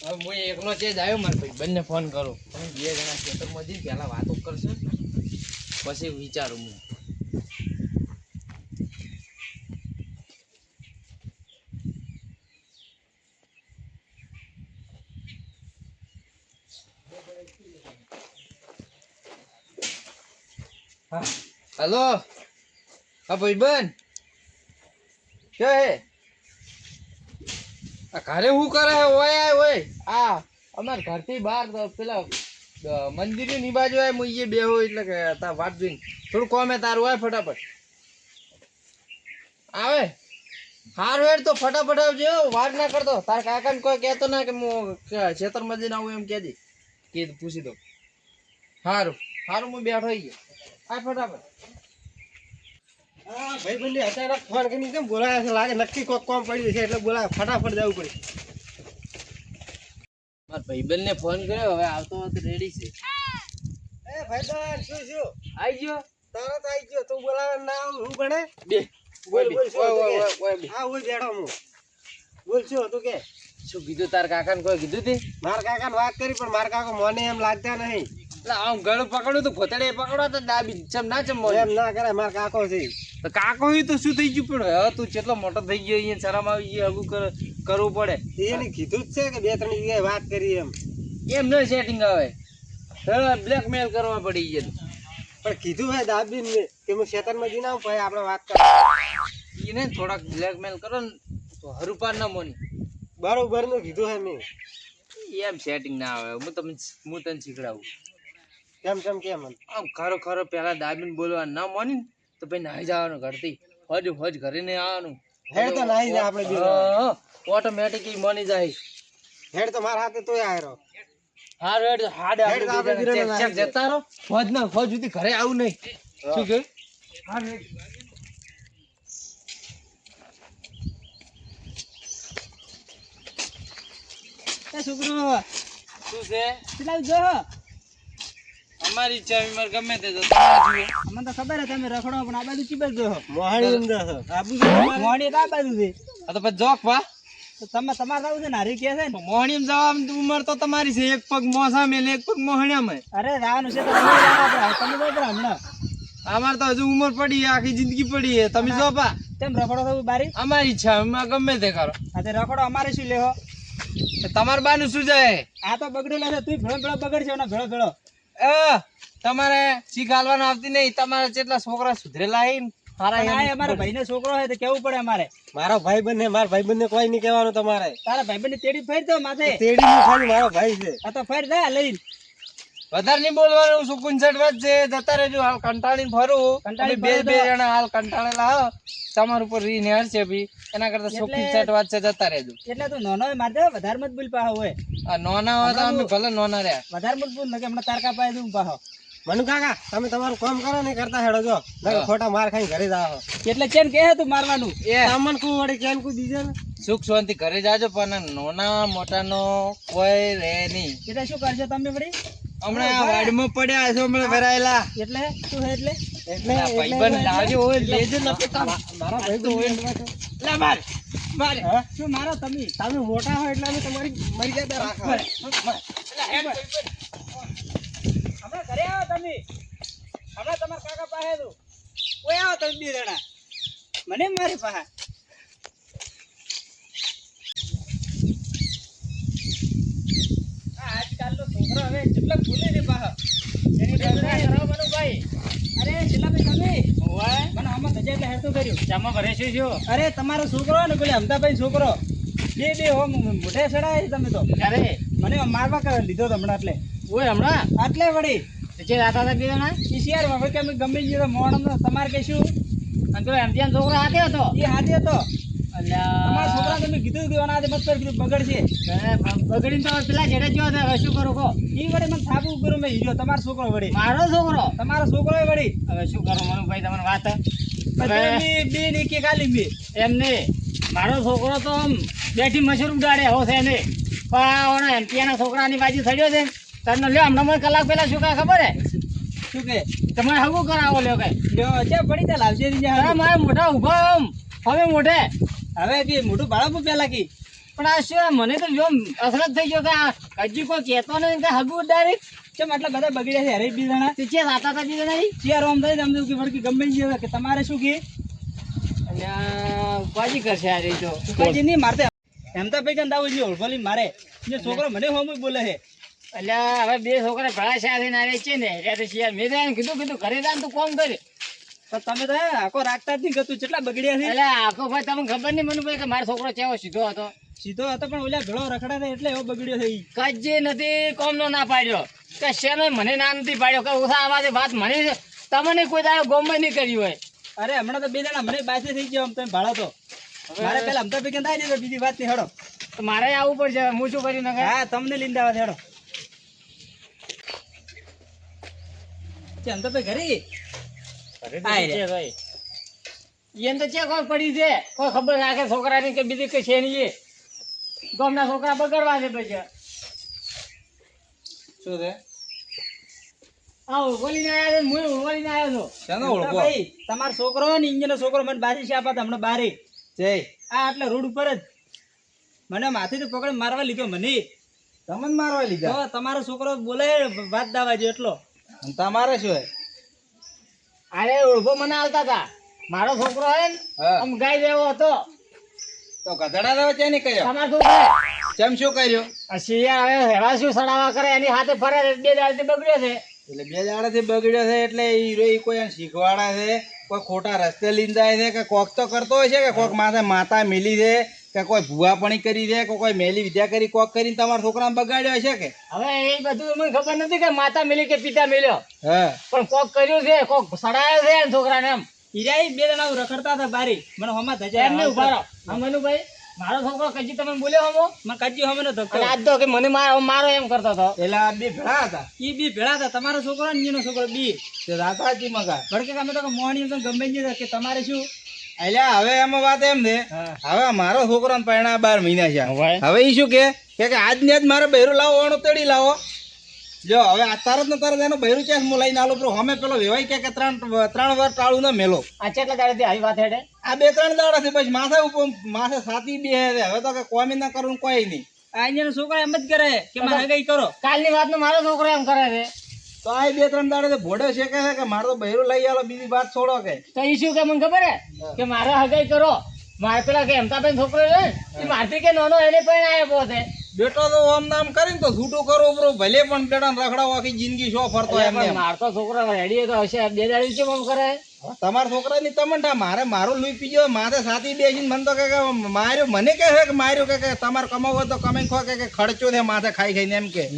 હવે હું એકનો ચેજ આવ્યો મારા ભાઈ બંને ફોન કરો તમે બે જણા ખેતરમાં જઈને પહેલા વાતો કરશો પછી વિચારું હું हेलो हाँ भाई बन क्या है घरे हूँ करे है ओए ओए आ अमर घर થી બહાર પેલા મંદિર ની બાજુ આય હું ये બેહો એટલે કે તા વાત જોઈને થોડું કોમ હે તારું આય ફટાફટ આવે હારું હેડ તો ફટાફટ આવજો વાર ના કરતો તાર કાકાને કોઈ કહેતો ના કે હું ખેતર માં જઈને આવું એમ કહેજે કે પૂછી દો હારું હારું હું બેઠો આવી ગયો આ ફટાફટ હા ભાઈ બંને અચાનક ફોન કરીને કેમ બોલાયા છે લાગે નક્કી કોક કામ પડ્યું છે એટલે બોલાય ફટાફટ જવું પડે મારા ભાઈબંધ ને ફોન કર્યો હવે આવતો તો રેડી છે એ ભાઈબંધ શું આવી ગયો તરત આવી ગયો તું બોલાવે ના આવું હું ગણે બે બોલ બોલ શું ઓય હા હું બેઠો હું બોલ શું તું કે શું કીધું તાર કાકાને કોઈ કીધું તે મારા કાકાને વાત કરી પણ મારા કાકો મને એમ લાગતા નહીં એટલે આમ ગળું પકડું તો ઘોતડે પકડો તો દાબી ચમ ના ચમ એમ ના કરે મારા કાકો છે તો કાકો ઈ તો શું થઈ ગયું પણ હવે તું કેટલો મોટો થઈ ગયો અહીંયા શરમ આવી ગઈ હગું કરવું પડે એને કીધું જ છે કે બે ત્રણ જગ્યાએ વાત કરી એમ ન સેટિંગ આવે બ્લેકમેલ કરવા પડી ગયું પણ કીધું હે દાબીને મેં કે હું ખેતરમાં જઈને આવું પછી આપણે વાત કર એને થોડાક બ્લેકમેલ કરો ને તો હરુપાર ના મોની બરોબર નું કીધું હે મેં એમ સેટિંગ ના આવે હું તને શીખડાવું કેમ કેમ કેમ આમ ખરો ખરો પેલા દાબીને બોલવા ના મોની તો પછી નાહી જવાનું ઘરથી હજ હજ ઘરે નહીં આવવાનું હેડ તો નાહી જાય આપણે બે ઓટોમેટિક મોની જાય હેડ તો મારા હાથે તોય આયરો હારું હેડ હાડે આપણે ચેક જતા રહો ફોજ ના ફોજ સુધી ઘરે આવું નહીં શું કે હારું એ છોકરો શું છે પેલા જો અમારી ઈચ્છા વિમર ગમે તે જો તમારે મને તો ખબર હે તમે રખડો પણ આ બાજુ ચીબલ જો મોહાણી અંદર આબુ મોહાણી આ બાજુ છે આ તો પછી જોક વા તો તમે તમારે આવું છે ને હારી કે છે ને મોહણીમ જવા ઉંમર તો તમારી છે એક પગ મોસા મેલે એક પગ મોહણ્યામાં અરે રાવાનું છે તો તમે તો હમણાં અમાર તો હજુ ઉંમર પડી આખી જિંદગી પડી હે તમે જો પા તેમ રખડો થવું બારી અમારી ઈચ્છા અમે ગમે તે કરો આ તે રખડો અમારે શું લેહો તમાર બાનું શું જાય આ તો બગડેલો છે તું ભેળો ભેળો બગડશે ને ભેળો ભેળો તમારે શીખ હાલવાનું આવતી નહીં તમારે જેટલા છોકરા સુધરેલા હે અમારા ભાઈ ને છોકરો હોય તો કેવું પડે અમારે મારો ભાઈ બંને મારા ભાઈ બંને કોઈ નહીં કહેવાનું તમારે તારા ભાઈ બંને તેડી ફેર દો માથે તેડી નું ખાલી મારો ભાઈ છે આ તો ફેર દે લઈને વધારે નહીં બોલવાનું સુકુનસટ વાત છે જતા રહેજો હાલ કંટાળીને ફરું બે જણા હાલ કંટાળેલા હો તમારા ઉપર રી નેર છે ભી એના કરતા સુકુનસટ વાત છે જતા રહેજો એટલે તું નોનો માર દે વધારે મત બોલ પાહો હોય આ નોના હોય તો અમે ભલે નોના રહ્યા વધારે મત બોલ કે હમણાં તારકા પાય દઉં પાહો મનુ કાકા તમે તમારું કામ કરો નહીં કરતા હેડો જો ખોટા માર ખાઈ ઘરે જાઓ એટલે ચેન કે તું મારવાનું એ સામાન કુ વળી કેન કુ દીજે ને સુખ શાંતિ ઘરે જાજો પણ નોના મોટાનો કોઈ રે નહીં એટલે શું કરજો તમે વળી હમણાં આ વાડમાં પડ્યા છો હમણાં ભરાયેલા એટલે શું હે એટલે ભાઈબંધ લાવજો હોય લેજો લપેટા મારા ભાઈ તો લે માર માર શું મારો તમે મોટા હોય એટલે અમે તમારી મર્યાદા રાખો હમણાં ઘરે આવો તમે હમણાં તમારા કાકા પાસે તું કોઈ આવો તમે બે જણા મને મારી પાસે આજકાલ નો છોકરો હવે કેટલા ભૂલે ને પાહા એની ભાઈ અરે છેલ્લા ભાઈ તમે મને આમાં ધજા એટલે હેરતું કર્યું જામા ભરે છે જો અરે તમારો છોકરો ને પેલે અમદાભાઈ છોકરો બે હો મોઢે ચડાય તમે તો અરે મને મારવા લીધો તો હમણાં એટલે ઓય હમણાં આટલે વળી જે રાતા હતા બે જણા ઈશિયાર હવે કે અમે ગમે જઈએ મોડમ તમારે કે શું અને પેલો એમટીએન છોકરો હાથે હતો એ હાથે હતો તમારા છોકરા તમે કીધું કે આના મત પર કીધું બગડશે બગડીને તો પેલા જેડે જો હવે શું કરું કહો ઈ વડે મને થાપું કર્યું મેં હીરો તમારો છોકરો વળી મારો છોકરો તમારો છોકરો વળી હવે શું કરું મનુભાઈ તમને વાત બે ને કે ખાલી બે એમને મારો છોકરો તો બેઠી મશરૂ ઉડાડે હો છે ને પણ એમટીએના છોકરાની બાજુ થયો છે તને લ્યો હમણાં મને કલાક પહેલા શું કાંઈ ખબર હે શું કે તમારે હગું કરાવો લ્યો કઈ લ્યો છે પડી ત્યાં લાવશે મારા મોઢા ઉભા હવે મોઢે હવે મોઢું ભાડો પેલા કી પણ આ શું મને તો જો અસરત થઈ ગયો કે આ હજી કોઈ કહેતો નહીં કે હગું ડાયરેક્ટ કેમ આટલા બધા બગડ્યા છે હરે બી જણા તે છે સાતા હતા બી જણા ચિયાર ઓમ થઈ અમને કે વળકી ગમે છે કે તમારે શું કે અને ઉપાજી કરશે આ રહી તો ઉપાજી નહીં મારતે એમ તો ભાઈ કંદાવું છે ઓળફોલી મારે જે છોકરો મને હોમ બોલે છે એટલે હવે બે છોકરા ભળા સાથે ના રહે છે ને એટલે તો મેં તો કીધું ઘરે જાય તું કોમ કરે તો તમે તો આખો રાખતા જ નહીં ગતું કેટલા બગડ્યા છે એટલે આખો ભાઈ તમને ખબર નહીં મને ભાઈ કે મારો છોકરો કેવો સીધો હતો પણ ઓલા ઘણો રખડા થાય એટલે એવો બગડ્યો છે કજે નથી કોમ નો ના પાડ્યો કે શેનો મને ના નથી પાડ્યો કે ઓછા આવાજે વાત મને તમને કોઈ દાડો ગોમ નહીં કરી હોય અરે હમણાં તો બે જણા મને બાસે થઈ ગયો તમે ભાડો તો મારે પેલા અમતા ભેગા થાય ને બીજી વાત નહીં હેડો તો મારે આવવું પડશે હું શું કરી નાખે હા તમને લઈને આવવા હેડો અમતા ભાઈ ઘરે એને તો ચેક પડી છે કોઈ ખબર રાખે છોકરાની કે બીજી કઈ છે નહીં ગામના છોકરા બગડવા છે પછી શું છે બોલીને આવ્યા છે હું બોલીને આવ્યો છું ભાઈ તમારો છોકરો ને ઇન્જિનનો છોકરો મને બાજી છે આપા હમણાં બારે જય આ એટલે રોડ ઉપર જ મને માથેથી પકડી મારવા લીધો મને તમને મારવા લીધા તમારો છોકરો બોલે વાત દાવા જો એટલો તમારે શું અરે ઓળખો મને આવતા હતા મારો છોકરો હે ને આમ ગાય દેવો હતો તો ગધડા દેવો છે ને કયો તમારો છોકરો કેમ શું કર્યો શિયાળ હવે હેવા શું સડાવા કરે એની હાથે ફરે બે દાડથી બગડ્યો છે એટલે બે દાડાથી બગડ્યો છે એટલે ઈ કોઈ એને શીખવાડે છે કોઈ ખોટા રસ્તે લઈને જાય છે કે કોક તો કરતો હોય છે કે કોક માથે માતા મિલી છે કે કોઈ ભૂવાપણી કરી છે કે કોઈ મેલી વિદ્યા કરી કોક કરીને તમારા છોકરાને બગાડ્યો છે કે હવે એ બધું મને ખબર નથી કે માતા મિલી કે પિતા મિલ્યો હા પણ કોક કર્યું છે કોક સડાયો છે એમ છોકરાને એમ ઈરાઈ બે જણા રખડતા હતા બારી મને હમા ધજા એમને ઉભા રહો હા મનુભાઈ મારો છોકરો કજી તમે બોલ્યો હમો મને કજી હમે નતો આજ તો કે મને મારો એમ કરતો હતો એટલે આ બે ભેળા હતા ઈ બી ભેળા હતા તમારો છોકરો ને એનો છોકરો બી તે રાતાજી મગા ભડકે અમે તો મોર્નિંગ તો ગમે જ કે તમારે શું એટલે હવે એમાં વાત એમ છે હવે મારો છોકરો ને પરણા 12 મહિના છે હવે ઈ શું કે આજ ને આજ મારે બહેરું લાવો વાણો તેડી લાવો જો હવે આ તરત ને તરત એનો બહેરું ચેસ હું લઈને આલો હમે પેલો વેવાય કે ત્રણ વાર ટાળું ના મેલો આ કેટલા દાડે આવી વાત હેડે આ 2-3 દાડા થી પછી માથે ઉપર માથે સાતી બે હવે તો કે કોમી ના કરું કોઈ નહીં આ એનો છોકરો એમ જ કરે કે મારે કઈ કરો કાલની વાત નો મારો છોકરો એમ કરે છે તો આ 2-3 દાડે ભોડે છે કે મારો તો બહેરું લઈ આલો બીજી વાત છોડો કે તો ઈ શું કે મને ખબર હે કે મારે હગાઈ કરો મારે પેલા કે એમતાબેન છોકરો છે એ મારથી કે નાનો એને પણ આયો પોતે બેટો તો આમ નામ કરીને તો છૂટું કરો બ્રો ભલે પણ બેટા રખડાવ આખી જિંદગી શો ફરતો એમ મારતો છોકરો રેડી તો હશે બે દાડી કેમ કરે તમારા છોકરાની તમંટા મારું લુઈ પીજો માથે સાથી બેસીને મને તો કે માર્યો મને કહે કે માર્યો કે તમારે કમાવો તો કમાઈ ખો કે ખર્ચો છે માથે ખાઈ ખાઈને એમ કે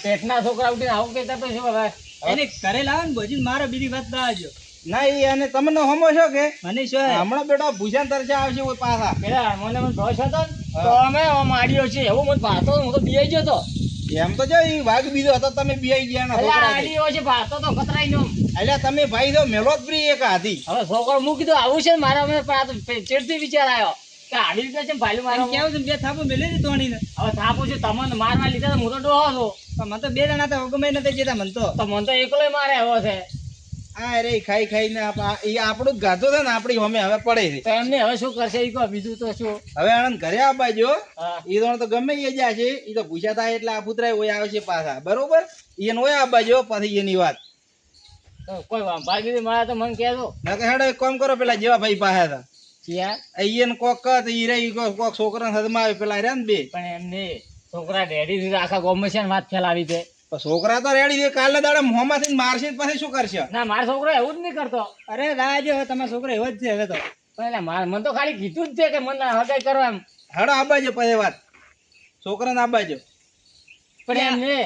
પેટના છોકરા ઉઠીને આવું કહેતા તો શું હવે એને ઘરે લાવે ને બોજી મારે બીજી વાત દાજો ના ઈ અને તમને હમો છો કે મને શું હમણાં બેટા ભૂષણ તરસે આવશે કોઈ પાછા પેલા મને ભોસ હતો તો અમે માર્યો છે એવું મને ભાતો હું તો બીઆઈ ગયો તો એમ તો જો ઈ વાઘ બીજો હતો તમે બીઆઈ ગયા ના છોકરા આડીઓ છે ભાતો તો કતરાઈ નો એટલે તમે ભાઈ તો મેલો જ પ્રી એક હાથી હવે છોકરો મૂકી દો આવું છે ને મારા મને ચેડથી વિચાર આવ્યો કે આવી રીતે છે ભાઈ મારો કેવું છે બે થાપો મેલી દી તોણીને હવે થાપો છે તમને મારવા લીધા હું તો ડોહો છું પણ મને તો બે જણા તો ગમે નથી જતા મને તો મને તો એકલો મારે આવ્યો છે આ રે ખાઈ ખાઈને ઈ આપણું ગાધો છે ને આપડી હમે હવે પડે છે તો એમને હવે શું કરશે ઈ કો બીજું તો શું હવે આનંદ ઘરે આવવા જો ઈ તો ગમે એ જાશે ઈ તો પૂછ્યા થાય એટલે આ પુતરાય ઓય આવશે પાછા બરોબર ઈને ઓય આવવા જો પછી એની વાત કોઈ ભાગી મળે તો મને કહેજો ના કે હેડો એક કામ કરો પેલા જેવા ભાઈ પાસે હતા ક્યાં અહીંયા કોક કત ઈ રે કોક છોકરાને હદમાં આવે પેલા રે ને બે પણ એમને છોકરા ડેડી આખા ગોમશન વાત ફેલાવી છે છોકરા તો રેડી છે કાલે દાડે મોંમાંથી મારશે પછી શું કરશે ના મારો છોકરો એવું જ નહીં કરતો અરે રાજ હવે તમારો છોકરો એવો જ છે હવે તો મને તો ખાલી કીધું જ છે કે મને હગાઈ કરો એમ હેડો આબાજો પછી વાત છોકરાને આબાજો પણ એમને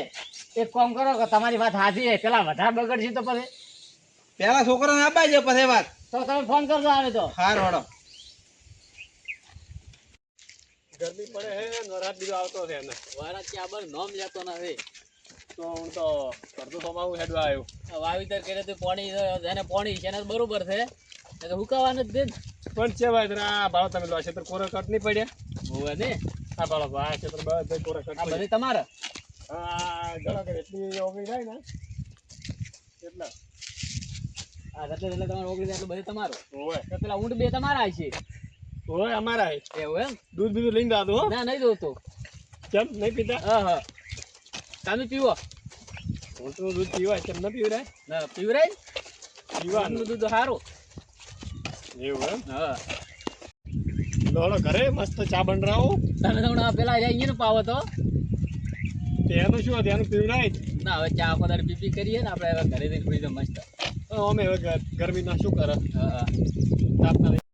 એક કામ કરો કે તમારી વાત સાચી છે પેલા વધારે બગડશે તો પછી પેલા છોકરાને આબાજો પછી વાત તો તમે ફોન કરજો આવે તો હાર હેડો ગરમી પડે હે વરાત બીજો આવતો છે એને વારા ક્યાં બર નોમ લેતો નથી તો હું તો કરતો તમારું હેડવા આવ્યો વાવીતર કરે તો પાણી એને પાણી છે ને બરોબર છે એટલે હુકાવાનું જ દે પણ છે ભાઈ આ ભાવ તમે લો છે તો કોરો કટ નહીં પડ્યા હોવે ને આ ભાવ ભાઈ છે તો બધા કોરો કટ આ બધી તમારે આ ગળા કે એટલી ઓગળી જાય ને એટલા આ એટલે તમારે ઓગળી જાય એટલે બધી તમારું હોય તો પેલા ઊંટ બે તમારા છે ઓય અમારા એવું એમ દૂધ બીધું લઈને જાતો હો ના નહીં જોતો કેમ નહીં પીતા હા હા તમે પીવો હું તો દૂધ પીવાય કેમ ન પીવરાય ના પીવરાય પીવાનું દૂધ સારું એવું એમ હા દોડો ઘરે મસ્ત ચા બંડરાવો તમે તમને પેલા અહીંયા પાવો તો તેનું શું હતું એનું પીવરાય જ. ના હવે ચા આખો દાડી પીપી કરીએ ને આપણે હવે ઘરે જઈને પી મસ્ત અમે હવે ગરમીના શું કરે હા તાપના